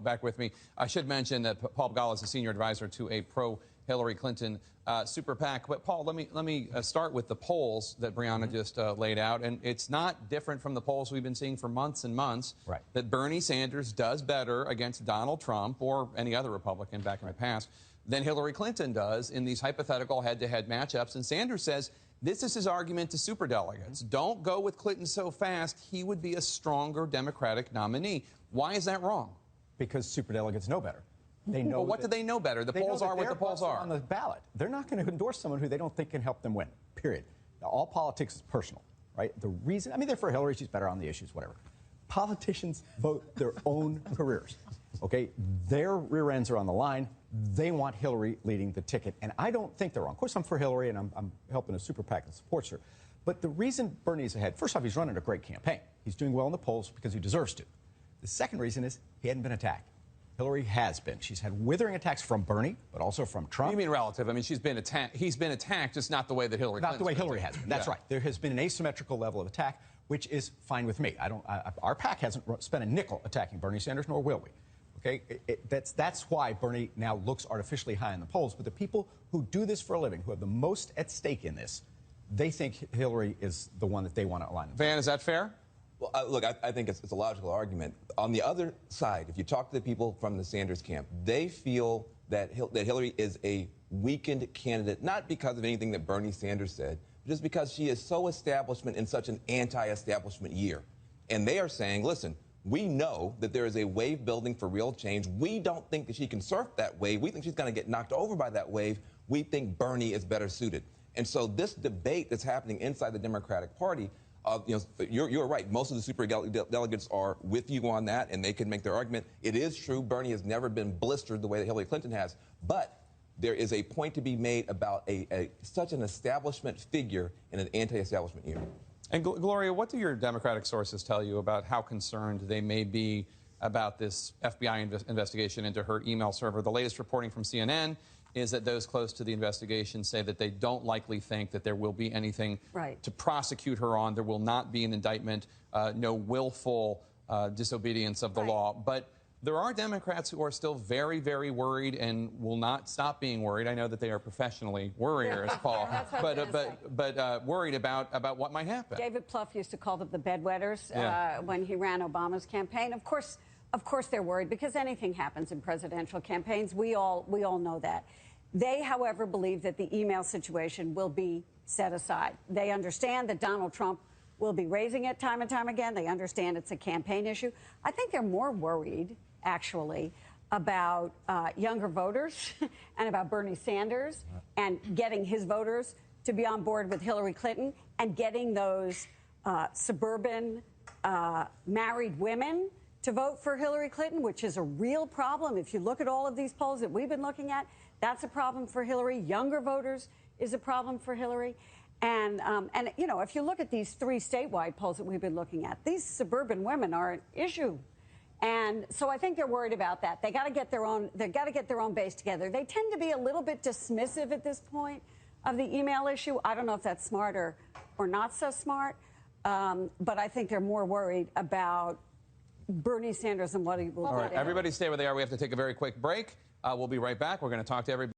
Back with me. I should mention that Paul Begala is a senior advisor to a pro-Hillary Clinton super PAC. But Paul, let me start with the polls that Brianna just laid out, and it's not different from the polls we've been seeing for months and months. Right. That Bernie Sanders does better against Donald Trump or any other Republican back in the past than Hillary Clinton does in these hypothetical head-to-head matchups. And Sanders says this is his argument to superdelegates. Don't go with Clinton so fast. He would be a stronger Democratic nominee. Why is that wrong? Because superdelegates know better. They know. Well, what do they know better? The polls are what the polls are. On the ballot, they're not going to endorse someone who they don't think can help them win. Period. Now, all politics is personal, right? The reason, I mean, they're for Hillary. She's better on the issues, whatever. Politicians vote their own careers. Okay, their rear ends are on the line. They want Hillary leading the ticket, and I don't think they're wrong. Of course, I'm for Hillary, and I'm helping a super PAC that supports her. But the reason Bernie's ahead, first off, he's running a great campaign. He's doing well in the polls because he deserves to. The second reason is he hadn't been attacked. Hillary has been. She's had withering attacks from Bernie, but also from Trump. You mean relative? I mean, she's been attacked. He's been attacked, just not the way that Hillary. Not the way Hillary has been. That's right. There has been an asymmetrical level of attack, which is fine with me. Our PAC hasn't spent a nickel attacking Bernie Sanders, nor will we. Okay, that's why Bernie now looks artificially high in the polls. But the people who do this for a living, who have the most at stake in this, they think Hillary is the one that they want to align with. Van, is that fair? Well, look, I think it's a logical argument. On the other side, if you talk to the people from the Sanders camp, they feel that Hillary is a weakened candidate, not because of anything that Bernie Sanders said, but just because she is so establishment in such an anti-establishment year. And they are saying, listen, we know that there is a wave building for real change. We don't think that she can surf that wave. We think she's going to get knocked over by that wave. We think Bernie is better suited. And so this debate that's happening inside the Democratic Party, you're right. Most of the super delegates are with you on that, and they can make their argument. It is true Bernie has never been blistered the way that Hillary Clinton has, but there is a point to be made about such an establishment figure in an anti-establishment year. And Gloria, what do your Democratic sources tell you about how concerned they may be about this FBI investigation into her email server? The latest reporting from CNN is that those close to the investigation say that they don't likely think that there will be anything to prosecute her on. There will not be an indictment, no willful disobedience of the law. But there are Democrats who are still very, very worried and will not stop being worried. I know that they are professionally worriers, Paul, but worried about what might happen. David Plouffe used to call them the bedwetters when he ran Obama's campaign. Of course they're worried because anything happens in presidential campaigns. We all know that. They, however, believe that the email situation will be set aside. They understand that Donald Trump will be raising it time and time again. They understand it's a campaign issue. I think they're more worried, actually, about younger voters and about Bernie Sanders and getting his voters to be on board with Hillary Clinton and getting those suburban married women to vote for Hillary Clinton, which is a real problem. If you look at all of these polls that we've been looking at, that's a problem for Hillary. Younger voters is a problem for Hillary. And you know, if you look at these 3 statewide polls that we've been looking at, these suburban women are an issue. And so I think they're worried about that. They got to get their own base together. They tend to be a little bit dismissive at this point of the email issue. I don't know if that's smart or not so smart, but I think they're more worried about Bernie Sanders and what he will do. All right, everybody stay where they are. We have to take a very quick break. We'll be right back. We're going to talk to everybody.